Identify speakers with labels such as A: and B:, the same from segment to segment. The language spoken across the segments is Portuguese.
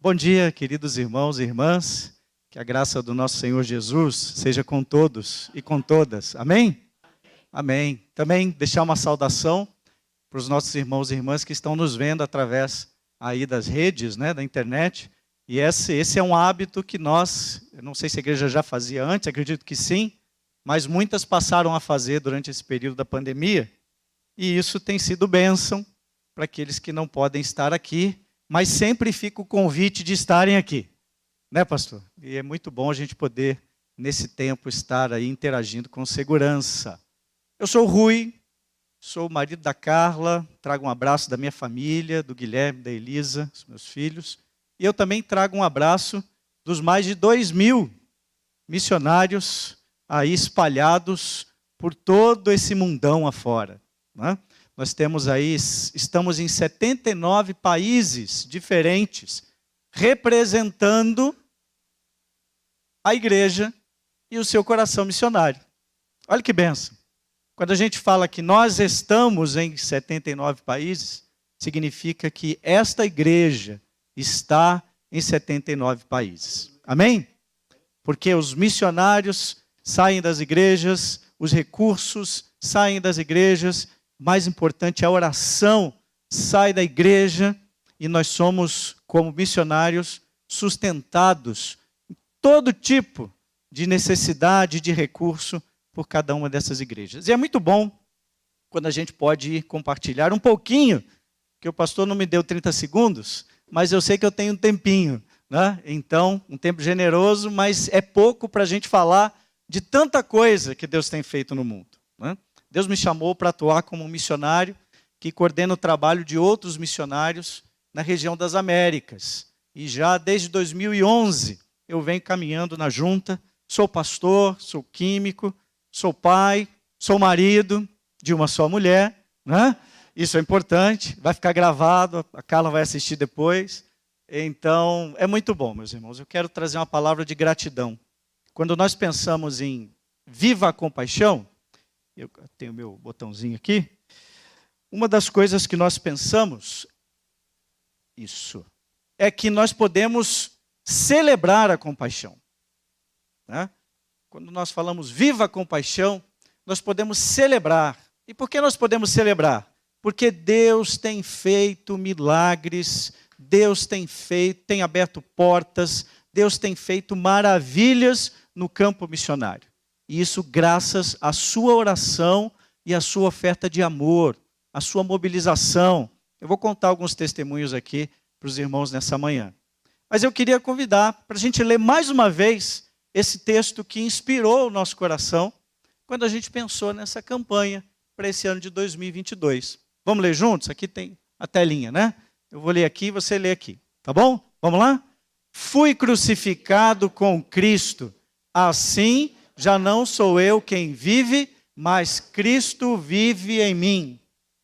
A: Bom dia, queridos irmãos e irmãs. Que a graça do nosso Senhor Jesus seja com todos e com todas. Amém? Amém. Também deixar uma saudação para os nossos irmãos e irmãs que estão nos vendo através aí das redes, da internet. E esse é um hábito que eu não sei se a igreja já fazia antes, acredito que sim, mas muitas passaram a fazer durante esse período da pandemia. E isso tem sido bênção para aqueles que não podem estar aqui, mas sempre fica o convite de estarem aqui. Né, pastor? E é muito bom a gente poder, nesse tempo, estar aí interagindo com segurança. Eu sou o Rui, sou o marido da Carla, trago um abraço da minha família, do Guilherme, da Elisa, dos meus filhos. E eu também trago um abraço dos mais de 2.000 missionários aí espalhados por todo esse mundão afora. Né? Nós estamos em 79 países diferentes, representando a igreja e o seu coração missionário. Olha que bênção. Quando a gente fala que nós estamos em 79 países, significa que esta igreja está em 79 países. Amém? Porque os missionários saem das igrejas, os recursos saem das igrejas, mais importante, a oração sai da igreja e nós somos, como missionários, sustentados em todo tipo de necessidade, de recurso por cada uma dessas igrejas. E é muito bom quando a gente pode compartilhar um pouquinho, que o pastor não me deu 30 segundos, mas eu sei que eu tenho um tempinho, né? Então, um tempo generoso, mas é pouco para a gente falar de tanta coisa que Deus tem feito no mundo. Né? Deus me chamou para atuar como um missionário que coordena o trabalho de outros missionários na região das Américas. E já desde 2011 eu venho caminhando na junta, sou pastor, sou químico, sou pai, sou marido de uma só mulher, né? Isso é importante, vai ficar gravado, a Carla vai assistir depois. Então, é muito bom, meus irmãos. Eu quero trazer uma palavra de gratidão. Quando nós pensamos em Viva a Compaixão, eu tenho meu botãozinho aqui, uma das coisas que nós pensamos, é que nós podemos celebrar a compaixão. Né? Quando nós falamos Viva a Compaixão, nós podemos celebrar. E por que nós podemos celebrar? Porque Deus tem feito milagres, Deus tem aberto portas, Deus tem feito maravilhas no campo missionário. E isso graças à sua oração e à sua oferta de amor, à sua mobilização. Eu vou contar alguns testemunhos aqui para os irmãos nessa manhã. Mas eu queria convidar para a gente ler mais uma vez esse texto que inspirou o nosso coração quando a gente pensou nessa campanha para esse ano de 2022. Vamos ler juntos? Aqui tem a telinha, né? Eu vou ler aqui, você lê aqui. Tá bom? Vamos lá? Fui crucificado com Cristo, assim já não sou eu quem vive, mas Cristo vive em mim.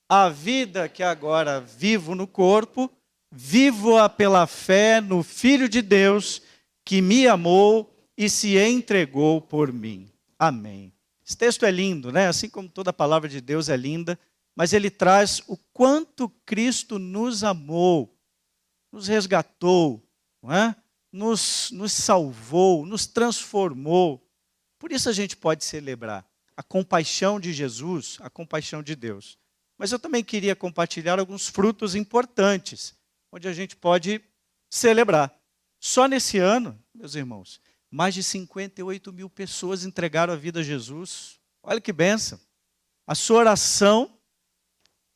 A: A vida que agora vivo no corpo, vivo-a pela fé no Filho de Deus, que me amou e se entregou por mim. Amém. Esse texto é lindo, né? Assim como toda a palavra de Deus é linda, mas ele traz o quanto Cristo nos amou, nos resgatou, não é? Nos salvou, nos transformou. Por isso a gente pode celebrar a compaixão de Jesus, a compaixão de Deus. Mas eu também queria compartilhar alguns frutos importantes, onde a gente pode celebrar. Só nesse ano, meus irmãos, mais de 58.000 pessoas entregaram a vida a Jesus. Olha que bênção. A sua oração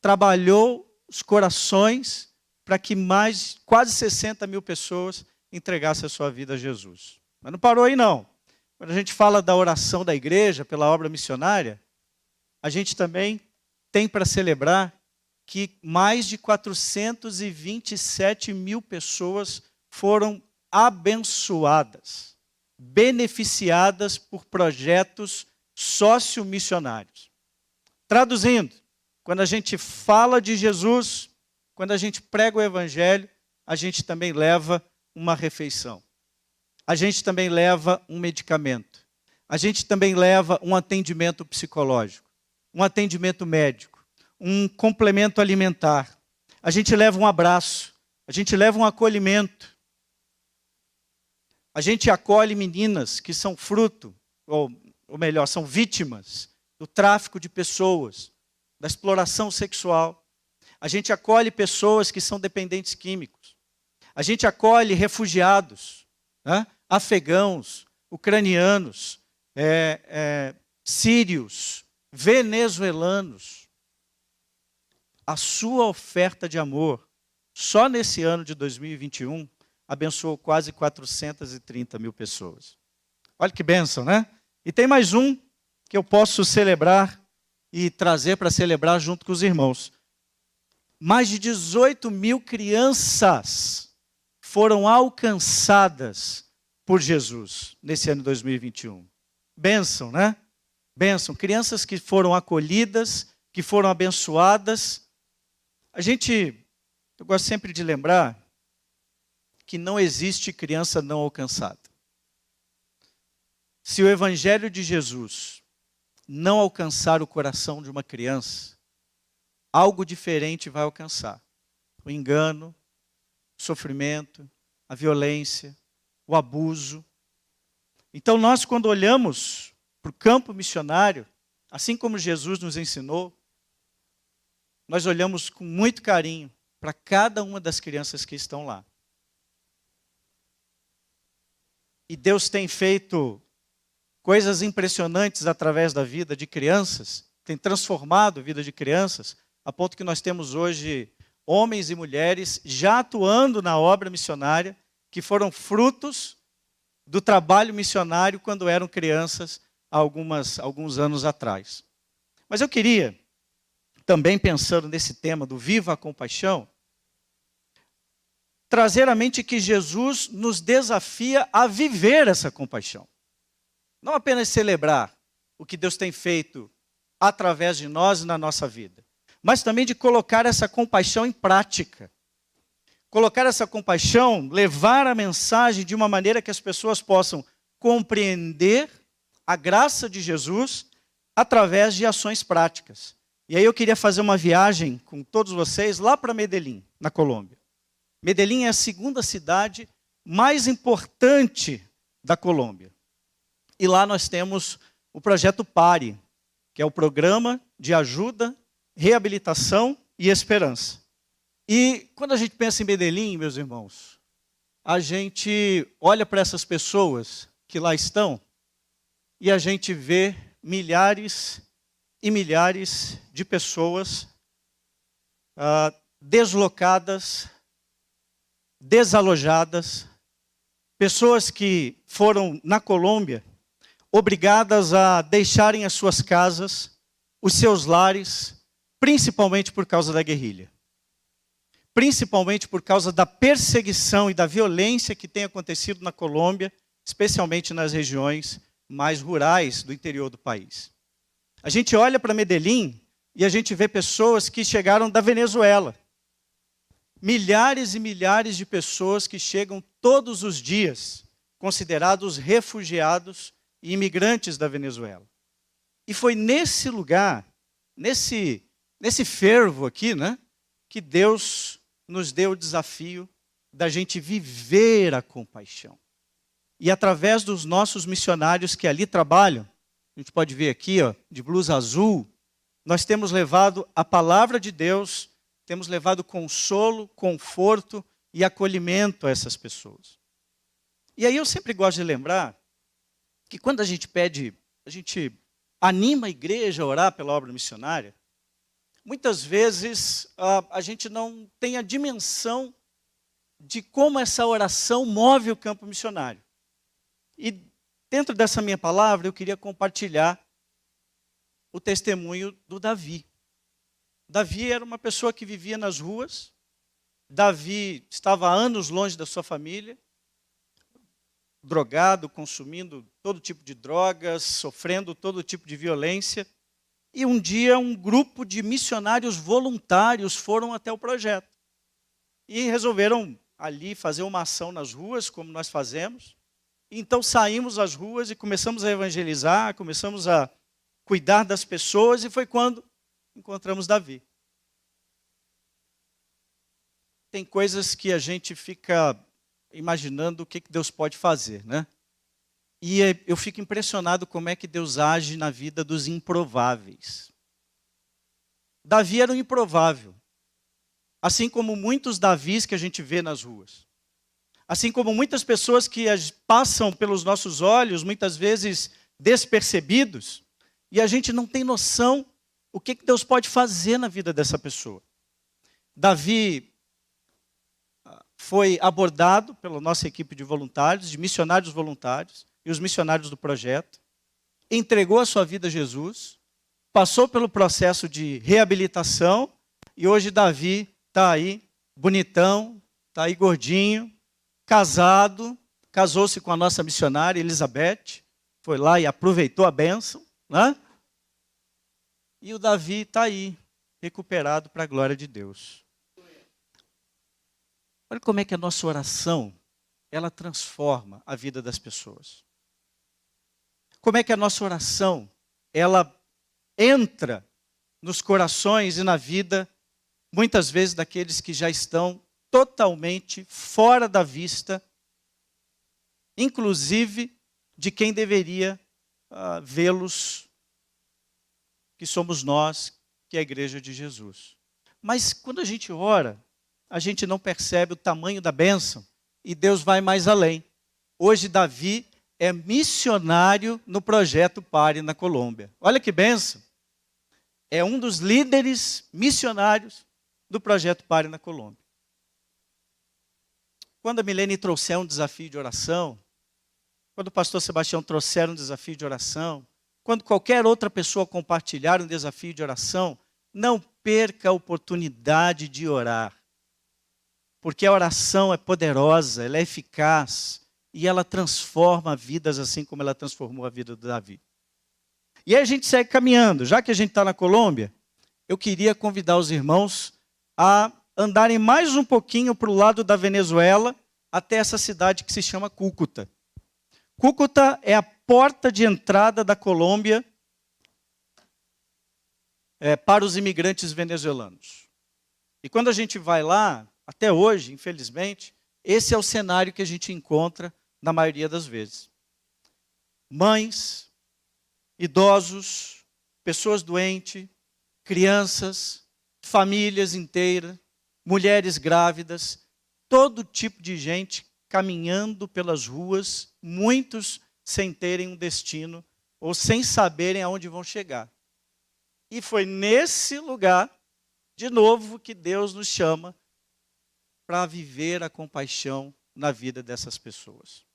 A: trabalhou os corações para que quase 60.000 pessoas entregassem a sua vida a Jesus. Mas não parou aí não. Quando a gente fala da oração da igreja pela obra missionária, a gente também tem para celebrar que mais de 427.000 pessoas foram abençoadas, beneficiadas por projetos sociomissionários. Traduzindo, quando a gente fala de Jesus, quando a gente prega o evangelho, a gente também leva uma refeição. A gente também leva um medicamento. A gente também leva um atendimento psicológico, um atendimento médico, um complemento alimentar. A gente leva um abraço, a gente leva um acolhimento, A gente acolhe meninas que são fruto, ou melhor, são vítimas do tráfico de pessoas, da exploração sexual. A gente acolhe pessoas que são dependentes químicos. A gente acolhe refugiados, né? Afegãos, ucranianos, sírios, venezuelanos. A sua oferta de amor, só nesse ano de 2021, abençoou quase 430 mil pessoas. Olha que bênção, né? E tem mais um que eu posso celebrar e trazer para celebrar junto com os irmãos. Mais de 18 mil crianças foram alcançadas por Jesus nesse ano de 2021. Bênção, né? Bênção. Crianças que foram acolhidas, que foram abençoadas. Eu gosto sempre de lembrar que não existe criança não alcançada. Se o Evangelho de Jesus não alcançar o coração de uma criança, algo diferente vai alcançar. O engano, o sofrimento, a violência, o abuso. Então nós, quando olhamos para o campo missionário, assim como Jesus nos ensinou, nós olhamos com muito carinho para cada uma das crianças que estão lá. E Deus tem feito coisas impressionantes através da vida de crianças, tem transformado a vida de crianças, a ponto que nós temos hoje homens e mulheres já atuando na obra missionária, que foram frutos do trabalho missionário quando eram crianças há alguns anos atrás. Mas eu queria, também pensando nesse tema do Viva a Compaixão, trazer à mente que Jesus nos desafia a viver essa compaixão. Não apenas celebrar o que Deus tem feito através de nós e na nossa vida, mas também de colocar essa compaixão em prática. Colocar essa compaixão, levar a mensagem de uma maneira que as pessoas possam compreender a graça de Jesus através de ações práticas. E aí eu queria fazer uma viagem com todos vocês lá para Medellín, na Colômbia. Medellín é a segunda cidade mais importante da Colômbia. E lá nós temos o projeto PARE, que é o Programa de Ajuda, Reabilitação e Esperança. E quando a gente pensa em Medellín, meus irmãos, a gente olha para essas pessoas que lá estão e a gente vê milhares e milhares de pessoas deslocadas, desalojadas, pessoas que foram na Colômbia obrigadas a deixarem as suas casas, os seus lares, principalmente por causa da guerrilha. Principalmente por causa da perseguição e da violência que tem acontecido na Colômbia, especialmente nas regiões mais rurais do interior do país. A gente olha para Medellín e a gente vê pessoas que chegaram da Venezuela. Milhares e milhares de pessoas que chegam todos os dias, considerados refugiados e imigrantes da Venezuela. E foi nesse lugar, nesse fervo aqui, né, que Deus nos deu o desafio da gente viver a compaixão. E através dos nossos missionários que ali trabalham, a gente pode ver aqui, ó, de blusa azul, nós temos levado a palavra de Deus, temos levado consolo, conforto e acolhimento a essas pessoas. E aí eu sempre gosto de lembrar que quando a gente anima a igreja a orar pela obra missionária, muitas vezes a gente não tem a dimensão de como essa oração move o campo missionário. E dentro dessa minha palavra eu queria compartilhar o testemunho do Davi. Davi era uma pessoa que vivia nas ruas. Davi estava há anos longe da sua família, drogado, consumindo todo tipo de drogas, sofrendo todo tipo de violência. E um dia um grupo de missionários voluntários foram até o projeto. E resolveram ali fazer uma ação nas ruas, como nós fazemos. E então saímos às ruas e começamos a evangelizar, começamos a cuidar das pessoas, e foi quando encontramos Davi. Tem coisas que a gente fica imaginando o que Deus pode fazer, né? E eu fico impressionado como é que Deus age na vida dos improváveis. Davi era um improvável, assim como muitos Davis que a gente vê nas ruas. Assim como muitas pessoas que passam pelos nossos olhos, muitas vezes despercebidos, e a gente não tem noção o que Deus pode fazer na vida dessa pessoa. Davi foi abordado pela nossa equipe de voluntários, de missionários voluntários, e os missionários do projeto, entregou a sua vida a Jesus, passou pelo processo de reabilitação, e hoje Davi está aí, bonitão, está aí gordinho, casado, casou-se com a nossa missionária Elizabeth, foi lá e aproveitou a bênção, né? E o Davi está aí, recuperado para a glória de Deus. Olha como é que a nossa oração, ela transforma a vida das pessoas. Como é que a nossa oração, ela entra nos corações e na vida, muitas vezes, daqueles que já estão totalmente fora da vista, inclusive de quem deveria vê-los, que somos nós, que é a igreja de Jesus. Mas quando a gente ora, a gente não percebe o tamanho da bênção e Deus vai mais além. Hoje Davi é missionário no projeto Pare na Colômbia. Olha que bênção! É um dos líderes missionários do projeto Pare na Colômbia. Quando a Milene trouxer um desafio de oração, quando o pastor Sebastião trouxer um desafio de oração, quando qualquer outra pessoa compartilhar um desafio de oração, não perca a oportunidade de orar. Porque a oração é poderosa, ela é eficaz e ela transforma vidas assim como ela transformou a vida do Davi. E aí a gente segue caminhando. Já que a gente está na Colômbia, eu queria convidar os irmãos a andarem mais um pouquinho para o lado da Venezuela, até essa cidade que se chama Cúcuta. Cúcuta é a porta de entrada da Colômbia para os imigrantes venezuelanos. E quando a gente vai lá, até hoje, infelizmente, esse é o cenário que a gente encontra na maioria das vezes. Mães, idosos, pessoas doentes, crianças, famílias inteiras, mulheres grávidas, todo tipo de gente caminhando pelas ruas, muitos sem terem um destino ou sem saberem aonde vão chegar. E foi nesse lugar, de novo, que Deus nos chama para viver a compaixão na vida dessas pessoas.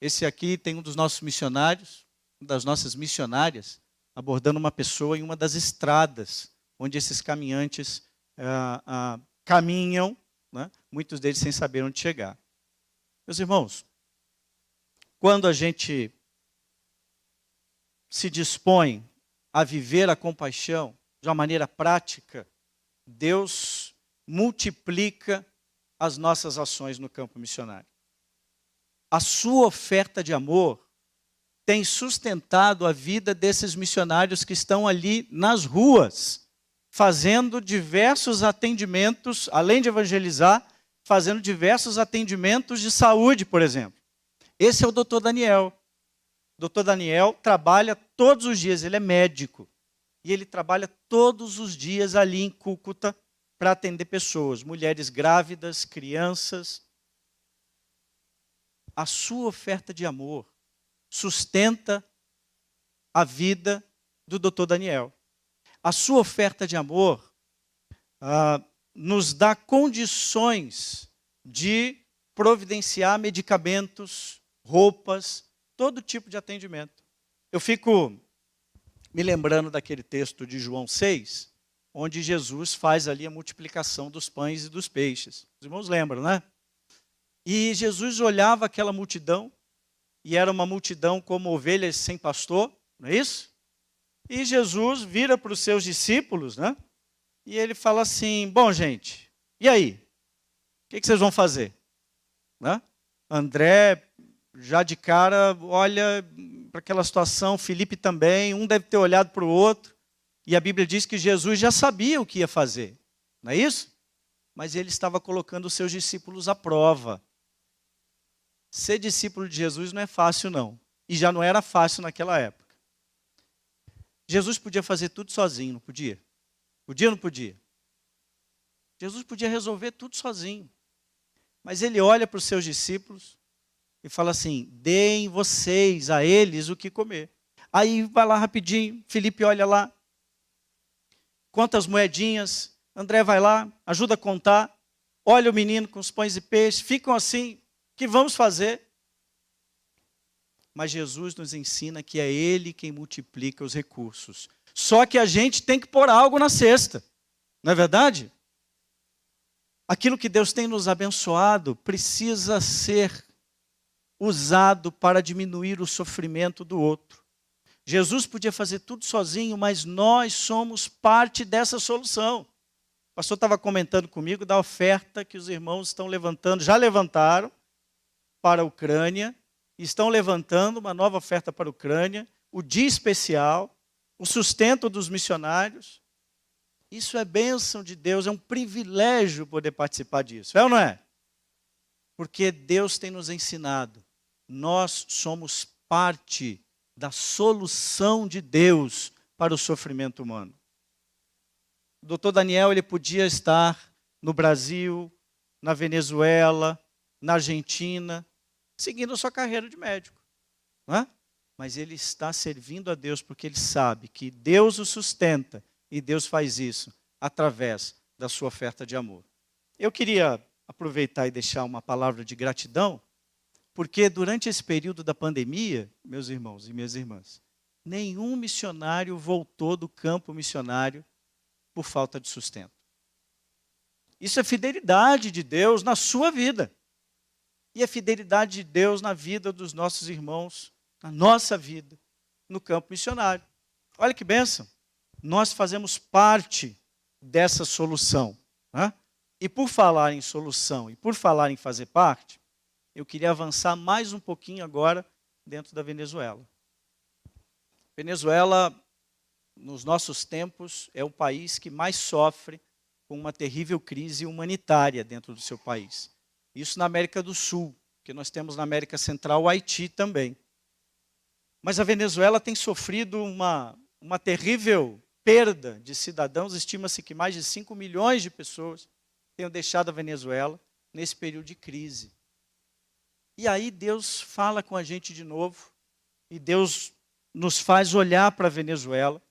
A: Esse aqui tem um dos nossos missionários, uma das nossas missionárias, abordando uma pessoa em uma das estradas onde esses caminhantes caminham, né? Muitos deles sem saber onde chegar. Meus irmãos, quando a gente se dispõe a viver a compaixão de uma maneira prática, Deus multiplica as nossas ações no campo missionário. A sua oferta de amor tem sustentado a vida desses missionários que estão ali nas ruas, fazendo diversos atendimentos, além de evangelizar, fazendo diversos atendimentos de saúde, por exemplo. Esse é o Dr. Daniel. O Dr. Daniel trabalha todos os dias, ele é médico, e ele trabalha todos os dias ali em Cúcuta para atender pessoas, mulheres grávidas, crianças. A sua oferta de amor sustenta a vida do Dr. Daniel. A sua oferta de amor nos dá condições de providenciar medicamentos, roupas, todo tipo de atendimento. Eu fico me lembrando daquele texto de João 6, onde Jesus faz ali a multiplicação dos pães e dos peixes. Os irmãos lembram, né? E Jesus olhava aquela multidão, e era uma multidão como ovelhas sem pastor, não é isso? E Jesus vira para os seus discípulos, né? E ele fala assim, bom, gente, e aí? O que vocês vão fazer? Né? André, já de cara, olha para aquela situação, Felipe também, um deve ter olhado para o outro, e a Bíblia diz que Jesus já sabia o que ia fazer, não é isso? Mas ele estava colocando os seus discípulos à prova. ser discípulo de Jesus não é fácil, não. E já não era fácil naquela época. Jesus podia fazer tudo sozinho, não podia? Podia ou não podia? Jesus podia resolver tudo sozinho. Mas ele olha para os seus discípulos e fala assim: deem vocês a eles o que comer. Aí vai lá rapidinho, Felipe olha lá, conta as moedinhas, André vai lá, ajuda a contar, olha o menino com os pães e peixes, ficam assim, o que vamos fazer? Mas Jesus nos ensina que é Ele quem multiplica os recursos. Só que a gente tem que pôr algo na cesta, não é verdade? Aquilo que Deus tem nos abençoado precisa ser usado para diminuir o sofrimento do outro. Jesus podia fazer tudo sozinho, mas nós somos parte dessa solução. O pastor estava comentando comigo da oferta que os irmãos estão levantando, já levantaram para a Ucrânia, estão levantando uma nova oferta para a Ucrânia, o dia especial, o sustento dos missionários. Isso é bênção de Deus, é um privilégio poder participar disso, é ou não é? Porque Deus tem nos ensinado, nós somos parte da solução de Deus para o sofrimento humano. O doutor Daniel, ele podia estar no Brasil, na Venezuela, na Argentina, seguindo a sua carreira de médico, não é? Mas ele está servindo a Deus porque ele sabe que Deus o sustenta e Deus faz isso através da sua oferta de amor. Eu queria aproveitar e deixar uma palavra de gratidão, porque durante esse período da pandemia, meus irmãos e minhas irmãs, nenhum missionário voltou do campo missionário por falta de sustento. Isso é fidelidade de Deus na sua vida. E a fidelidade de Deus na vida dos nossos irmãos, na nossa vida, no campo missionário. Olha que bênção. Nós fazemos parte dessa solução. Né? E por falar em solução e por falar em fazer parte, eu queria avançar mais um pouquinho agora dentro da Venezuela. Venezuela, nos nossos tempos, é o país que mais sofre com uma terrível crise humanitária dentro do seu país. Isso na América do Sul, que nós temos na América Central o Haiti também. Mas a Venezuela tem sofrido uma terrível perda de cidadãos. Estima-se que mais de 5 milhões de pessoas tenham deixado a Venezuela nesse período de crise. E aí Deus fala com a gente de novo, e Deus nos faz olhar para a Venezuela,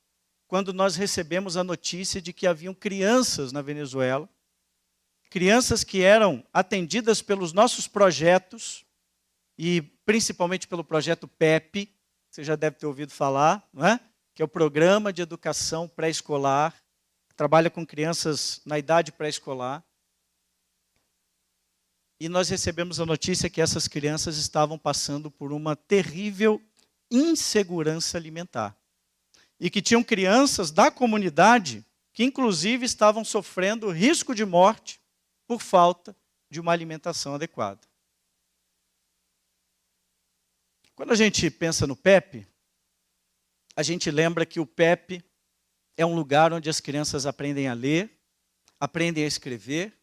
A: quando nós recebemos a notícia de que haviam crianças na Venezuela, crianças que eram atendidas pelos nossos projetos, e principalmente pelo projeto PEP, você já deve ter ouvido falar, não é? Que é o Programa de Educação Pré-Escolar, que trabalha com crianças na idade pré-escolar. E nós recebemos a notícia que essas crianças estavam passando por uma terrível insegurança alimentar. E que tinham crianças da comunidade que, inclusive, estavam sofrendo risco de morte por falta de uma alimentação adequada. Quando a gente pensa no PEP, a gente lembra que o PEP é um lugar onde as crianças aprendem a ler, aprendem a escrever,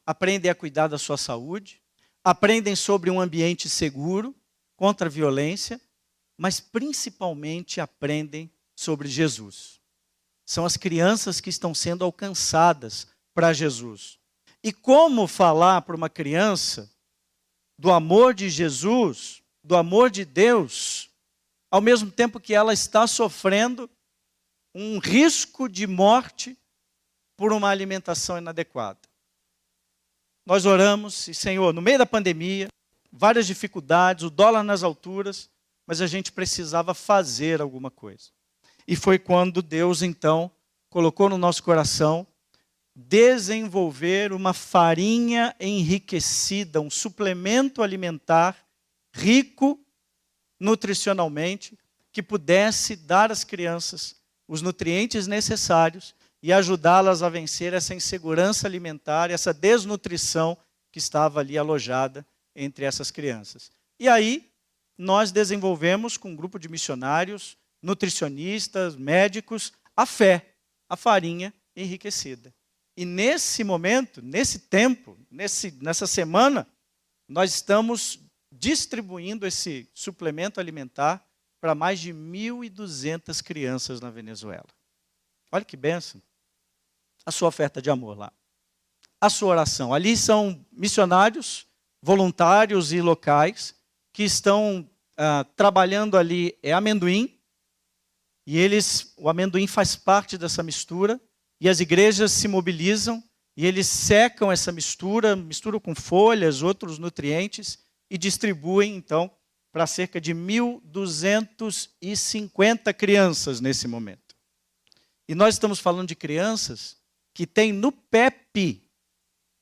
A: aprendem a cuidar da sua saúde, aprendem sobre um ambiente seguro, contra a violência, mas principalmente aprendem sobre Jesus. São as crianças que estão sendo alcançadas para Jesus. E como falar para uma criança do amor de Jesus, do amor de Deus, ao mesmo tempo que ela está sofrendo um risco de morte por uma alimentação inadequada? Nós oramos, e Senhor, no meio da pandemia, várias dificuldades, o dólar nas alturas, mas a gente precisava fazer alguma coisa. E foi quando Deus, então, colocou no nosso coração desenvolver uma farinha enriquecida, um suplemento alimentar rico nutricionalmente, que pudesse dar às crianças os nutrientes necessários e ajudá-las a vencer essa insegurança alimentar, essa desnutrição que estava ali alojada entre essas crianças. E aí, nós desenvolvemos com um grupo de missionários, nutricionistas, médicos, a fé, a farinha enriquecida. E nesse momento, nesse tempo, nessa semana, nós estamos distribuindo esse suplemento alimentar para mais de 1.200 crianças na Venezuela. Olha que bênção. A sua oferta de amor lá. A sua oração. Ali são missionários, voluntários e locais que estão trabalhando ali, amendoim, e o amendoim faz parte dessa mistura, e as igrejas se mobilizam, e eles secam essa mistura, misturam com folhas, outros nutrientes, e distribuem, então, para cerca de 1.250 crianças nesse momento. E nós estamos falando de crianças que têm no PEP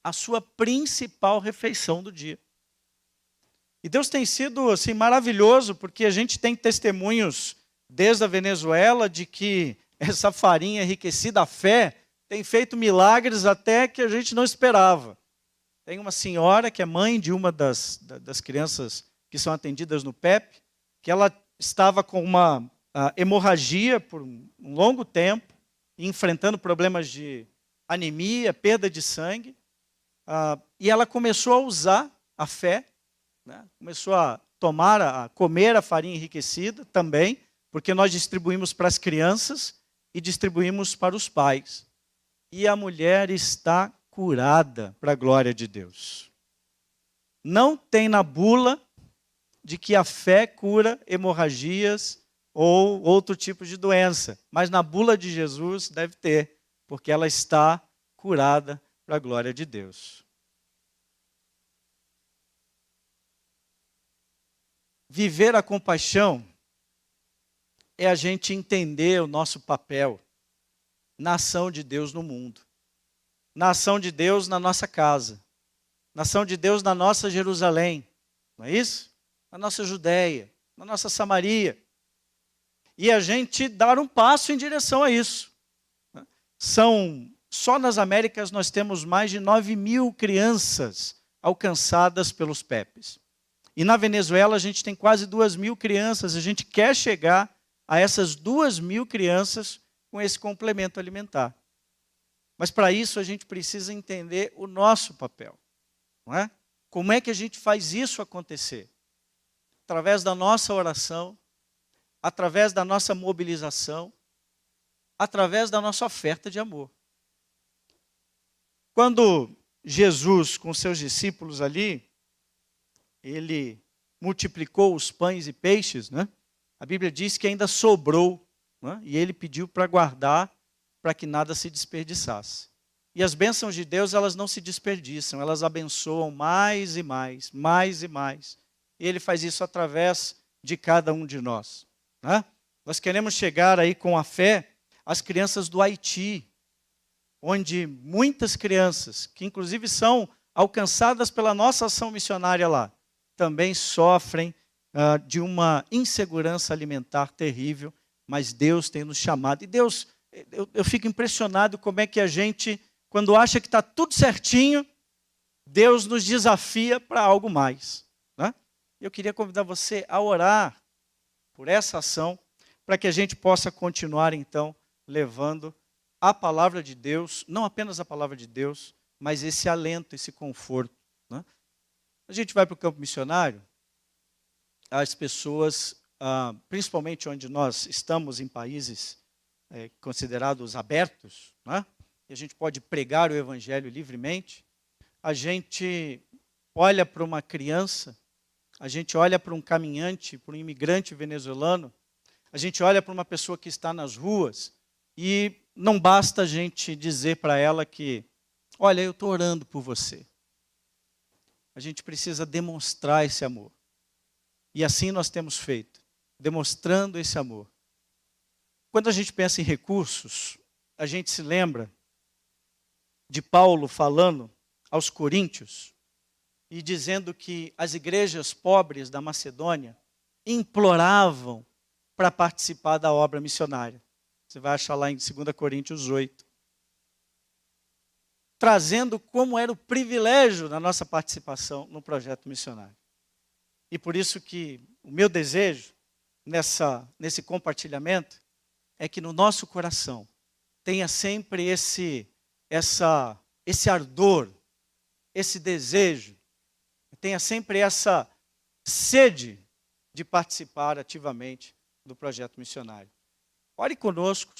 A: a sua principal refeição do dia. E Deus tem sido assim, maravilhoso, porque a gente tem testemunhos desde a Venezuela de que essa farinha enriquecida, a fé, tem feito milagres até que a gente não esperava. Tem uma senhora que é mãe de uma das crianças que são atendidas no PEP, que ela estava com uma hemorragia por um longo tempo, enfrentando problemas de anemia, perda de sangue, e ela começou a usar a fé, né? Começou a comer a farinha enriquecida também, porque nós distribuímos para as crianças e distribuímos para os pais. E a mulher está curada para a glória de Deus. Não tem na bula de que a fé cura hemorragias ou outro tipo de doença, mas na bula de Jesus deve ter, porque ela está curada para a glória de Deus. Viver a compaixão é a gente entender o nosso papel na ação de Deus no mundo, na ação de Deus na nossa casa, na ação de Deus na nossa Jerusalém, não é isso? Na nossa Judéia, na nossa Samaria. E a gente dar um passo em direção a isso. Só nas Américas nós temos mais de 9.000 crianças alcançadas pelos PEPs. E na Venezuela a gente tem quase 2.000 crianças. A gente quer chegar a essas 2.000 crianças com esse complemento alimentar. Mas para isso a gente precisa entender o nosso papel. Não é? Como é que a gente faz isso acontecer? Através da nossa oração, através da nossa mobilização, através da nossa oferta de amor. Quando Jesus, com seus discípulos ali, ele multiplicou os pães e peixes, né? A Bíblia diz que ainda sobrou, né? E ele pediu para guardar, para que nada se desperdiçasse. E as bênçãos de Deus, elas não se desperdiçam, elas abençoam mais e mais, mais e mais. E ele faz isso através de cada um de nós, né? Nós queremos chegar aí com a fé às crianças do Haiti, onde muitas crianças, que inclusive são alcançadas pela nossa ação missionária lá, também sofrem de uma insegurança alimentar terrível, mas Deus tem nos chamado. E Deus, eu fico impressionado como é que a gente, quando acha que está tudo certinho, Deus nos desafia para algo mais, né? Eu queria convidar você a orar por essa ação, para que a gente possa continuar, então, levando a palavra de Deus, não apenas a palavra de Deus, mas esse alento, esse conforto, né? A gente vai para o campo missionário, as pessoas, principalmente onde nós estamos em países considerados abertos, né? E a gente pode pregar o evangelho livremente, a gente olha para uma criança, a gente olha para um caminhante, para um imigrante venezuelano, a gente olha para uma pessoa que está nas ruas e não basta a gente dizer para ela que, olha, eu estou orando por você. A gente precisa demonstrar esse amor. E assim nós temos feito, demonstrando esse amor. Quando a gente pensa em recursos, a gente se lembra de Paulo falando aos coríntios e dizendo que as igrejas pobres da Macedônia imploravam para participar da obra missionária. Você vai achar lá em 2 Coríntios 8. Trazendo como era o privilégio da nossa participação no projeto missionário. E por isso que o meu desejo nesse compartilhamento é que no nosso coração tenha sempre esse ardor, esse desejo, tenha sempre essa sede de participar ativamente do projeto missionário. Ore conosco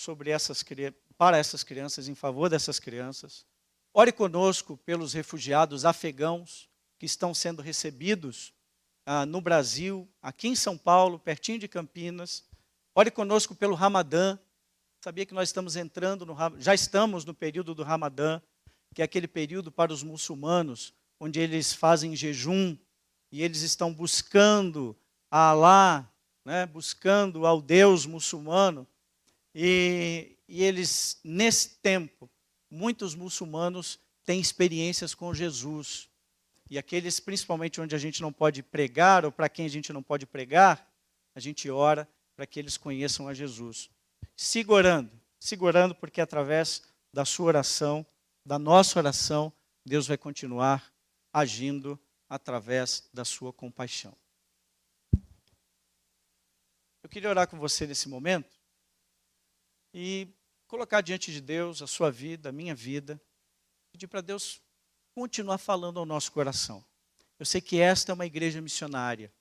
A: para essas crianças, em favor dessas crianças. Ore conosco pelos refugiados afegãos que estão sendo recebidos no Brasil, aqui em São Paulo, pertinho de Campinas. Ore conosco pelo Ramadã. Sabia que nós já estamos no período do Ramadã, que é aquele período para os muçulmanos, onde eles fazem jejum e eles estão buscando a Alá, né, buscando ao Deus muçulmano. E eles, nesse tempo, muitos muçulmanos têm experiências com Jesus. E aqueles, principalmente onde a gente não pode pregar, ou para quem a gente não pode pregar, a gente ora para que eles conheçam a Jesus. Siga orando, porque através da sua oração, da nossa oração, Deus vai continuar agindo através da sua compaixão. Eu queria orar com você nesse momento e colocar diante de Deus a sua vida, a minha vida, pedir para Deus continuar falando ao nosso coração. Eu sei que esta é uma igreja missionária.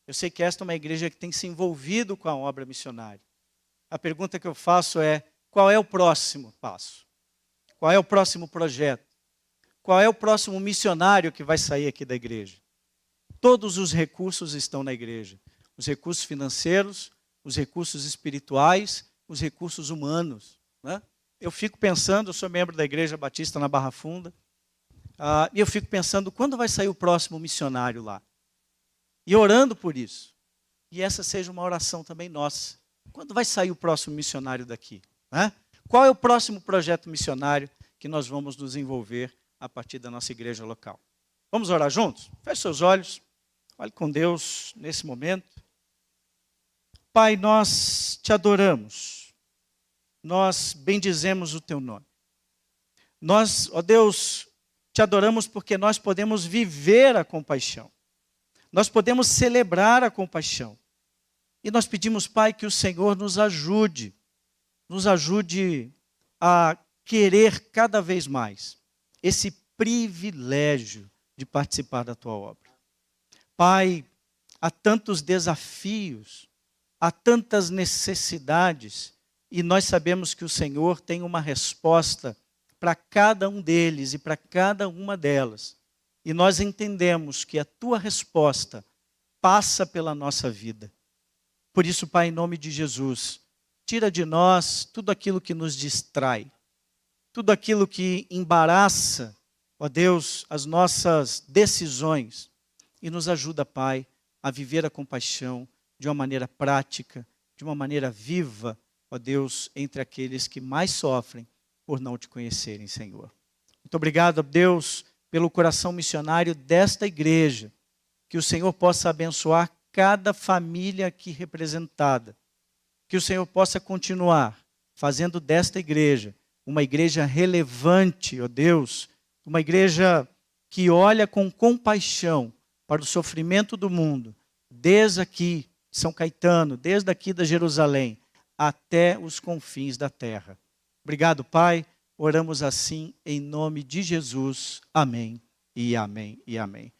A: Eu sei que esta é uma igreja que tem se envolvido com a obra missionária. A pergunta que eu faço é: qual é o próximo passo? Qual é o próximo projeto? Qual é o próximo missionário que vai sair aqui da igreja? Todos os recursos estão na igreja. Os recursos financeiros, os recursos espirituais, os recursos humanos, né? Eu fico pensando, eu sou membro da Igreja Batista na Barra Funda, e eu fico pensando, quando vai sair o próximo missionário lá? E orando por isso. E essa seja uma oração também nossa. Quando vai sair o próximo missionário daqui? Né? Qual é o próximo projeto missionário que nós vamos nos envolver a partir da nossa igreja local? Vamos orar juntos? Feche seus olhos, olhe com Deus nesse momento. Pai, nós te adoramos, nós bendizemos o teu nome. Nós, ó Deus, te adoramos porque nós podemos viver a compaixão. Nós podemos celebrar a compaixão. E nós pedimos, Pai, que o Senhor nos ajude a querer cada vez mais esse privilégio de participar da tua obra. Pai, há tantos desafios, há tantas necessidades, e nós sabemos que o Senhor tem uma resposta para cada um deles e para cada uma delas. E nós entendemos que a tua resposta passa pela nossa vida. Por isso, Pai, em nome de Jesus, tira de nós tudo aquilo que nos distrai, tudo aquilo que embaraça, ó Deus, as nossas decisões, e nos ajuda, Pai, a viver a compaixão de uma maneira prática, de uma maneira viva, ó Deus, entre aqueles que mais sofrem por não te conhecerem, Senhor. Muito obrigado, ó Deus, pelo coração missionário desta igreja, que o Senhor possa abençoar cada família aqui representada, que o Senhor possa continuar fazendo desta igreja uma igreja relevante, ó Deus, uma igreja que olha com compaixão para o sofrimento do mundo, desde aqui, São Caetano, desde aqui da Jerusalém, até os confins da terra. Obrigado, Pai. Oramos assim em nome de Jesus. Amém e amém e amém.